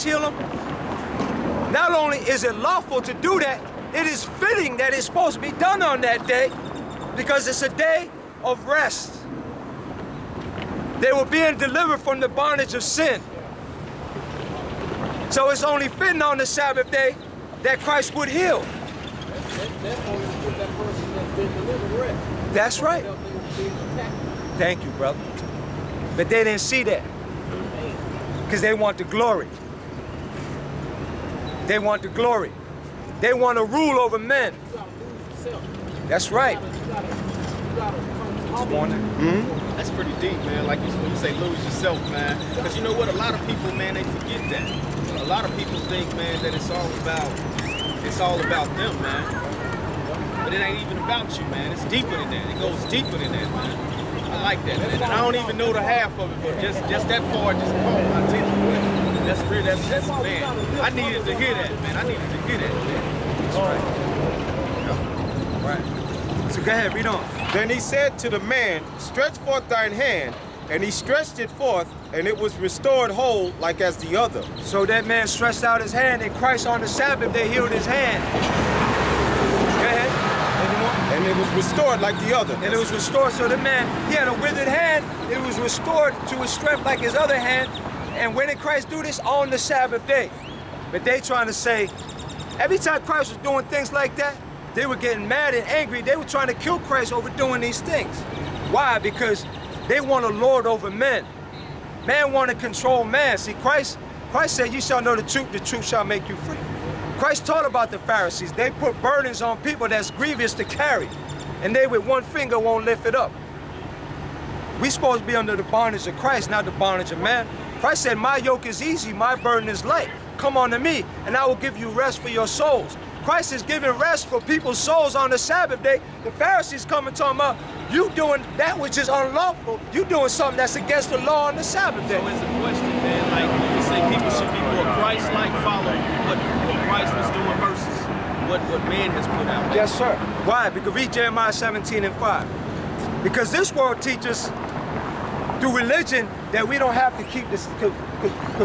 Christ heal them, not only is it lawful to do that, it is fitting that it's supposed to be done on that day because it's a day of rest. They were being delivered from the bondage of sin. So it's only fitting on the Sabbath day that Christ would heal. That's right. Thank you, brother. But they didn't see that because they want the glory. They want the glory. They want to rule over men. That's right. That's pretty deep, man. Like when you say lose yourself, man. Because you know what? A lot of people, man, they forget that. A lot of people think, man, that it's all about them, man. But it ain't even about you, man. It's deeper than that. It goes deeper than that, man. I like that, man. And I don't even know the half of it, but just that part just caught my attention. That's real. That's man. I needed to hear that, man. I needed to hear that, man. That's right. Right. So go ahead, read on. Then he said to the man, stretch forth thine hand, and he stretched it forth, and it was restored whole like as the other. So that man stretched out his hand, and Christ on the Sabbath, they healed his hand. Go ahead. And it was restored like the other. And it was restored. So the man, he had a withered hand, it was restored to his strength like his other hand. And when did Christ do this? On the Sabbath day. But they trying to say, every time Christ was doing things like that, they were getting mad and angry. They were trying to kill Christ over doing these things. Why? Because they want to lord over men. Man want to control man. See, Christ said, you shall know the truth shall make you free. Christ taught about the Pharisees. They put burdens on people that's grievous to carry, and they with one finger won't lift it up. We supposed to be under the bondage of Christ, not the bondage of man. Christ said, my yoke is easy, my burden is light. Come unto me, and I will give you rest for your souls. Christ is giving rest for people's souls on the Sabbath day. The Pharisees come and talking about, you doing that which is unlawful. You doing something that's against the law on the Sabbath day. So it's a question, man, like you say people should be more Christ-like, follow what Christ was doing versus what man has put out there. Yes, sir. Why? Because read Jeremiah 17:5. Because this world teaches through religion that we don't have to keep this, because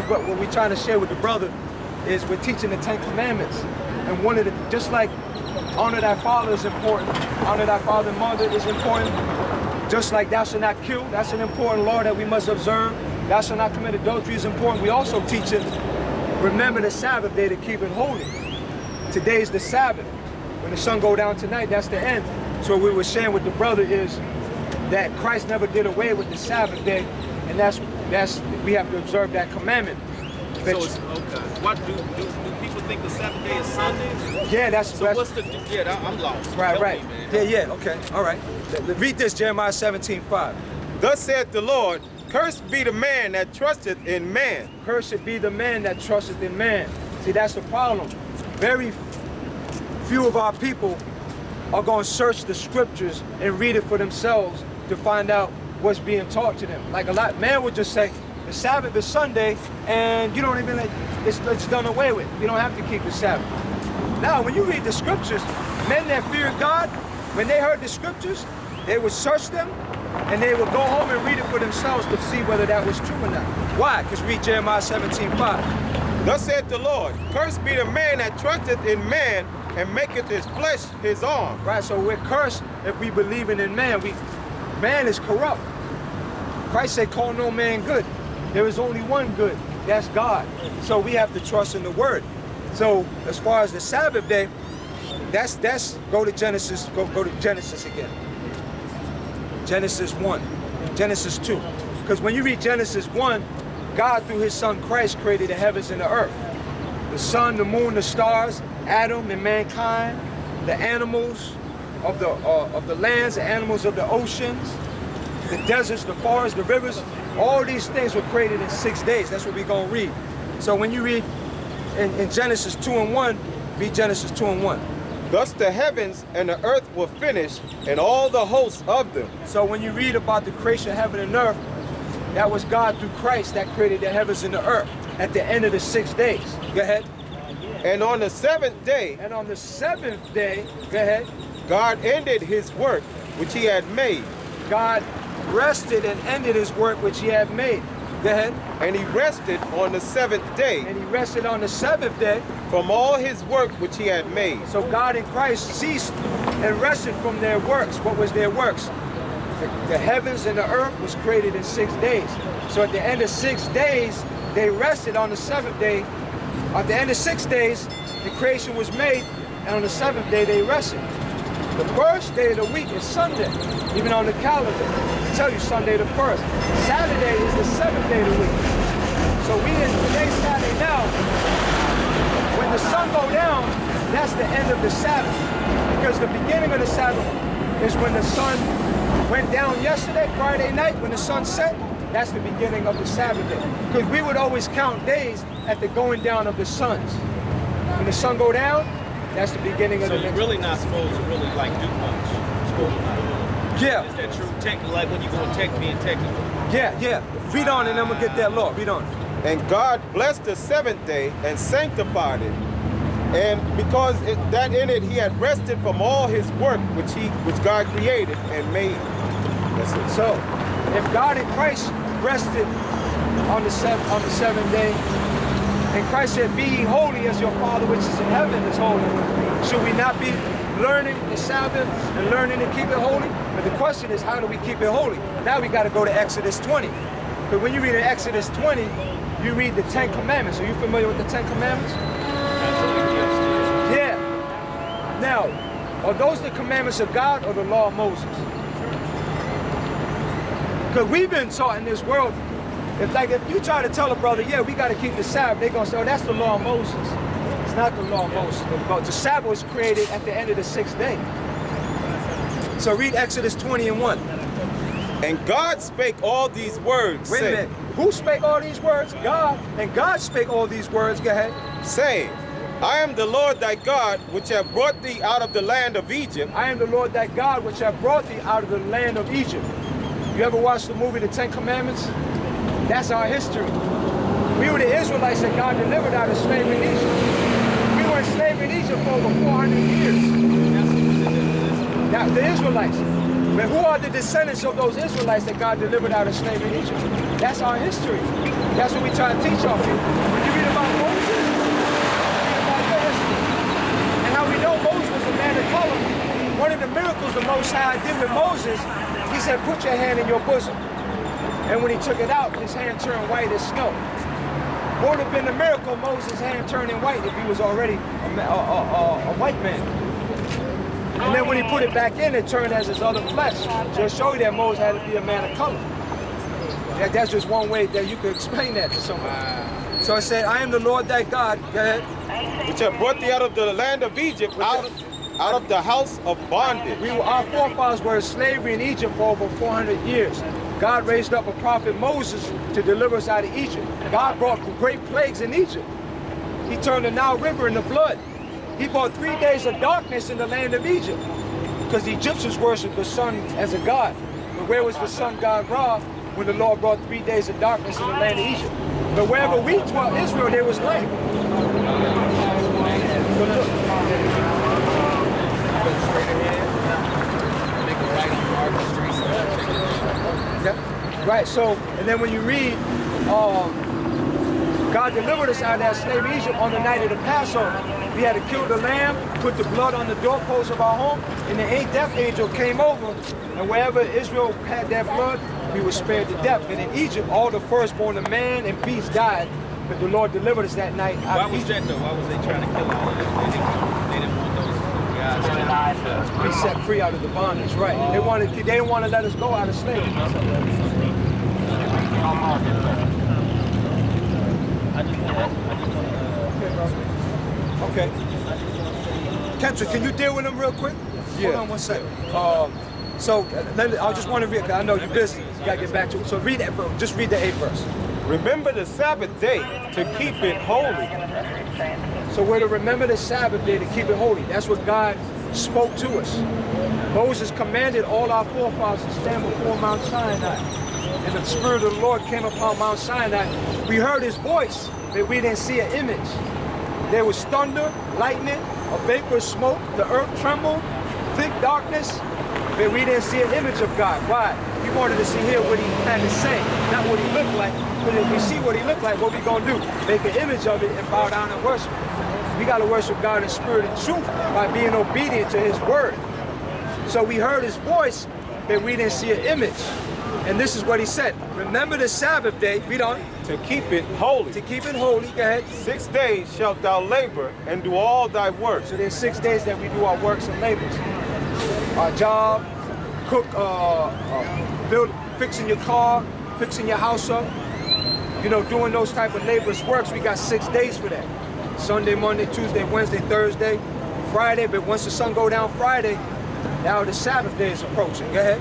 what we're trying to share with the brother is we're teaching the 10 Commandments. And one of the, just like honor thy father is important, honor thy father and mother is important, just like thou shalt not kill, that's an important law that we must observe. Thou shalt not commit adultery is important. We also teach it, remember the Sabbath day to keep it holy. Today's the Sabbath. When the sun go down tonight, that's the end. So what we were sharing with the brother is that Christ never did away with the Sabbath day, and that's we have to observe that commandment. So it's, okay. What do people think the Sabbath day is Sunday? Yeah, that's so what's the, yeah, I'm lost. Right, right. Yeah, okay, all right. Read this, Jeremiah 17:5. Thus saith the Lord, cursed be the man that trusteth in man. Cursed be the man that trusteth in man. See, that's the problem. Very few of our people are going to search the scriptures and read it for themselves to find out what's being taught to them. Like a lot, man would just say, the Sabbath is Sunday, and you don't even, it's done away with. You don't have to keep the Sabbath. Now, when you read the scriptures, men that feared God, when they heard the scriptures, they would search them, and they would go home and read it for themselves to see whether that was true or not. Why? Because read Jeremiah 17:5. Thus saith the Lord, cursed be the man that trusteth in man, and maketh his flesh his arm. Right, so we're cursed if we believing in man. Man is corrupt. Christ said, call no man good. There is only one good, that's God. So we have to trust in the word. So as far as the Sabbath day, that's go to Genesis, go to Genesis again. Genesis 1, Genesis 2. Because when you read Genesis 1, God through his son Christ created the heavens and the earth. The sun, the moon, the stars, Adam and mankind, the animals of the lands, the animals of the oceans, the deserts, the forests, the rivers, all these things were created in 6 days. That's what we're going to read. So when you read in Genesis 2:1, read Genesis 2:1. Thus the heavens and the earth were finished, and all the hosts of them. So when you read about the creation of heaven and earth, that was God through Christ that created the heavens and the earth at the end of the 6 days. Go ahead. And on the seventh day, go ahead. God ended his work which he had made. God rested and ended his work which he had made. Go ahead. And he rested on the seventh day And he rested on the seventh day. from all his work which he had made. So God in Christ ceased and rested from their works. What was their works? The heavens and the earth was created in 6 days. So at the end of 6 days, they rested on the seventh day. At the end of 6 days, the creation was made, and on the seventh day they rested. The first day of the week is Sunday, even on the calendar. They tell you Sunday the first. Saturday is the seventh day of the week. So today's Saturday now. When the sun go down, that's the end of the Sabbath. Because the beginning of the Sabbath is when the sun went down yesterday, Friday night, when the sun set. That's the beginning of the Sabbath day. Because we would always count days at the going down of the suns. When the sun go down, that's the beginning of the So you're next. really not supposed to really like do much. You're supposed to not. Yeah. Is that true? Like when you go and being technical. Yeah. Read on and then we'll get that law. Read on. And God blessed the seventh day and sanctified it. And because that in it he had rested from all his work which God created and made. That's it. So, if God in Christ rested on the seventh day, and Christ said, "Be ye holy as your Father which is in heaven is holy," should we not be learning the Sabbath and learning to keep it holy? But the question is, how do we keep it holy? Now we got to go to Exodus 20. But when you read in Exodus 20, you read the 10 Commandments. Are you familiar with the 10 Commandments? Yeah. Now, are those the commandments of God or the law of Moses? Because we've been taught in this world, if you try to tell a brother, yeah, we got to keep the Sabbath, they're going to say, oh, that's the law of Moses. It's not the law of Moses. The Sabbath was created at the end of the 6th day. So read Exodus 20 and 1. And God spake all these words, Wait a minute. Who spake all these words? God. And God spake all these words, go ahead, saying, I am the Lord thy God, which have brought thee out of the land of Egypt. I am the Lord thy God, which have brought thee out of the land of Egypt. You ever watched the movie The 10 Commandments? That's our history. We were the Israelites that God delivered out of slavery in Egypt. We were in slavery in Egypt for over 400 years. Now, the Israelites. But who are the descendants of those Israelites that God delivered out of slavery in Egypt? That's our history. That's what we try to teach our people. When you read about Moses, read about their history. And how we know Moses was a man of color. One of the miracles the Most High did with Moses, he said, put your hand in your bosom. And when he took it out, his hand turned white as snow. What would have been the miracle of Moses' hand turning white if he was already a white man? And then when he put it back in, it turned as his other flesh. So it showed you that Moses had to be a man of color. That's just one way that you could explain that to someone. So it said, I am the Lord thy God, go ahead, which have brought thee out of the land of Egypt, out of the house of bondage. Our forefathers were in slavery in Egypt for over 400 years. God raised up a prophet Moses to deliver us out of Egypt. God brought great plagues in Egypt. He turned the Nile River into blood. He brought 3 days of darkness in the land of Egypt because the Egyptians worshiped the sun as a god. But where was the sun god Ra when the Lord brought 3 days of darkness in the land of Egypt? But wherever we dwelt, Israel, there was light. But look. Yeah. Right, so, and then when you read, God delivered us out of that slavery in Egypt on the night of the Passover. We had to kill the lamb, put the blood on the doorpost of our home, and the death angel came over, and wherever Israel had that blood, we were spared to death. And in Egypt, all the firstborn of man and beast died, but the Lord delivered us that night out of Egypt. Why was that though? Why was they trying to kill all of them? They didn't want those guys to be set free out of the bondage, right? They didn't want to let us go out of slavery. Okay. Kendra, can you deal with them real quick? Yeah. Hold on one second. So I just want to read, I know you're busy. You got to get back to it. So read that, just read the 8th verse. Remember the Sabbath day to keep it holy. So we're to remember the Sabbath day to keep it holy. That's what God spoke to us. Moses commanded all our forefathers to stand before Mount Sinai. And the Spirit of the Lord came upon Mount Sinai. We heard his voice, but we didn't see an image. There was thunder, lightning, a vapor of smoke, the earth trembled, thick darkness, but we didn't see an image of God. Why? we wanted to hear what he had to say, not what he looked like. But if we see what he looked like, what we gonna do? Make an image of it and bow down and worship. We gotta worship God in spirit and truth by being obedient to his word. So we heard his voice, but we didn't see an image. And this is what he said. Remember the Sabbath day, read on. To keep it holy. To keep it holy, go ahead. 6 days shalt thou labor and do all thy work. So there's 6 days that we do our works and labors. Our job, cook, build, fixing your car, fixing your house up. You know, doing those type of laborious works, we got 6 days for that. Sunday, Monday, Tuesday, Wednesday, Thursday, Friday. But once the sun go down Friday, now the Sabbath day is approaching. Go ahead.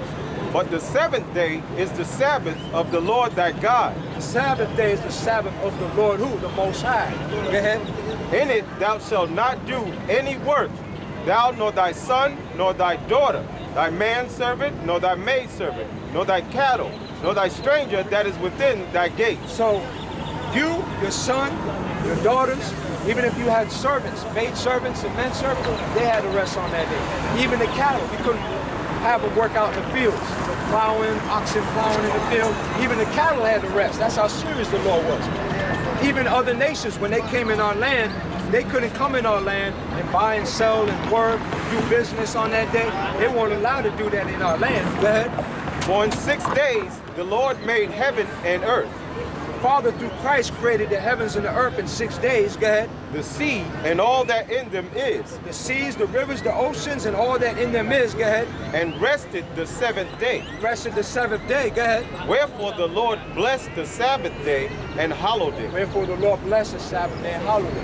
But the 7th day is the Sabbath of the Lord thy God. The Sabbath day is the Sabbath of the Lord who? The Most High. Go ahead. In it thou shalt not do any work, thou nor thy son, nor thy daughter, thy manservant, nor thy maidservant, nor thy cattle, nor thy stranger that is within thy gates. So you, your son, your daughters, even if you had servants, maid servants and men servants, they had to rest on that day. Even the cattle, we couldn't have them work out in the fields. Plowing, oxen plowing in the field. Even the cattle had to rest. That's how serious the law was. Even other nations, when they came in our land, they couldn't come in our land and buy and sell and work, do business on that day. They weren't allowed to do that in our land. Go ahead. For in 6 days the Lord made heaven and earth, The Father through Christ created the heavens and the earth in 6 days. Go ahead. the sea and all that in them is, The seas, the rivers, the oceans, and all that in them is. Go ahead. and rested the 7th day. Rested the 7th day. Go ahead. Wherefore the Lord blessed the Sabbath day and hallowed it. Wherefore the Lord blessed the Sabbath day and hallowed it.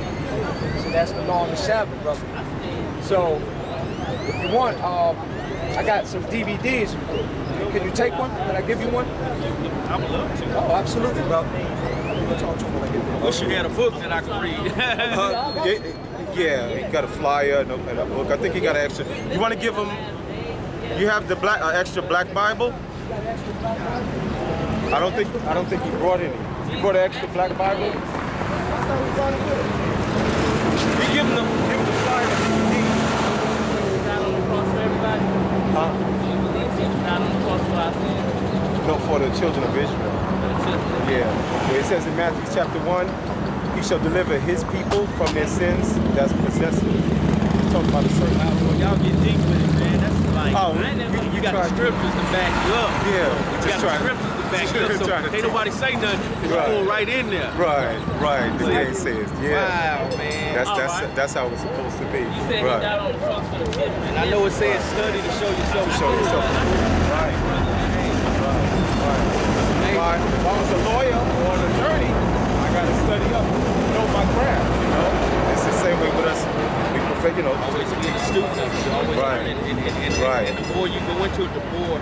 So that's the law on the Sabbath, brother. So if you want, I got some DVDs. Can you take one? Can I give you one? I would love to. Oh, absolutely, brother. I'm gonna talk to him when I get there. Wish you had a book that I could read. Yeah, he got a flyer and a book. I think he got an extra. You want to give him? You have the extra black Bible? I don't think he brought any. You brought an extra black Bible? You give him the flyer that you need. No, for the children of Israel. Yeah. Where it says in Matthew chapter 1, he shall deliver his people from their sins that's possessive. Talking about a certain Well, y'all get deep with it, man. That's like, Oh, you got the scriptures to back you up. Yeah, You just got the trying- scriptures to back you up, so trying to ain't nobody say nothing. Just Right. pull right in there. Right. The game says, yeah. Wow, man. That's how it's supposed to be. You said he died on the cross for the kid, man. And I know it says study to show yourself. Show yourself. Right. If I was a lawyer or an attorney, I got to study up, know my craft. You know, it's the same way with us. We perfect, you know. Always be a student of it. Always Right. learning. And the more you go into it, the more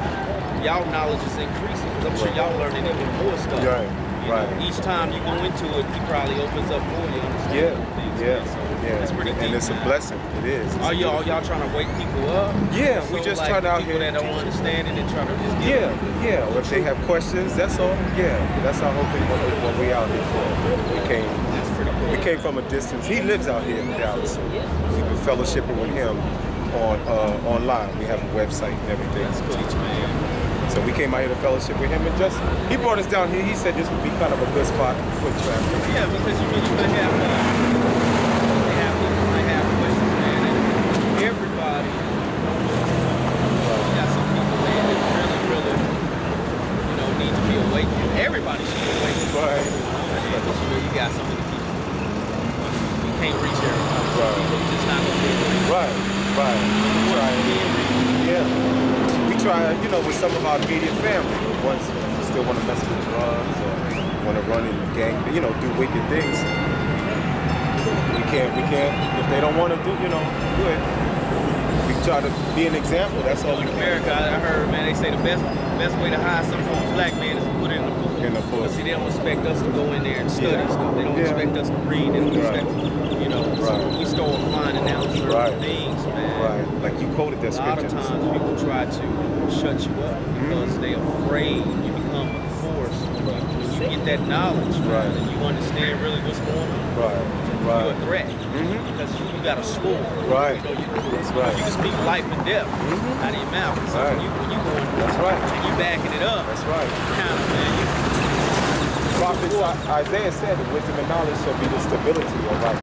y'all knowledge is increasing. 'Cause I'm sure y'all learning even more stuff. Right. You know, Right. each time you go into it, he probably opens up more. You understand? Things, man. So that's pretty deep. And it's a man. blessing. It is. It's Are y'all trying to wake people up? Yeah, we So, just like, trying out people here. that don't understand it and try to just get Yeah. Or if they have questions, that's all. Yeah, that's our whole thing. What we out here for. That's pretty cool. We came from a distance. He lives out here in Dallas, so we've been fellowshipping with him on online. We have a website and everything to teach man. So we came out here to fellowship with him, and he brought us down here. He said this would be kind of a good spot for foot traffic. Yeah, because you really could have they have questions, man, and everybody. You got some people, man, that really, need to be awakened. Everybody should be awakened. Right. But you got some of the people. You can't reach everybody. Right. People just not gonna be able to reach. Right. Yeah. We try, with some of our immediate family. Ones who still want to mess with drugs or want to run in gang, do wicked things. We can't. If they don't want to do it. We try to be an example. That's all we In can. America, I heard, man, they say the best way to hide something from a black man is to put it in the book. In the book. But see, they don't expect us to go in there and study Yeah. stuff. They don't Yeah. expect us to read. They don't Right. expect, so Right. we start finding out certain Right. things, man. Right. Like you quoted that A lot of scripture. times people try to shut you up because they're afraid you become a force. When you get that knowledge, man, Right. and you understand really what's going on. Right. Right. you're a threat. Because you got a sword. Right. You know, That's right. You can speak life and death out of your mouth. So Right. when you going That's right. and you backing it up, That's right. kind of, man, you Prophet Isaiah said that wisdom and knowledge shall be the stability of our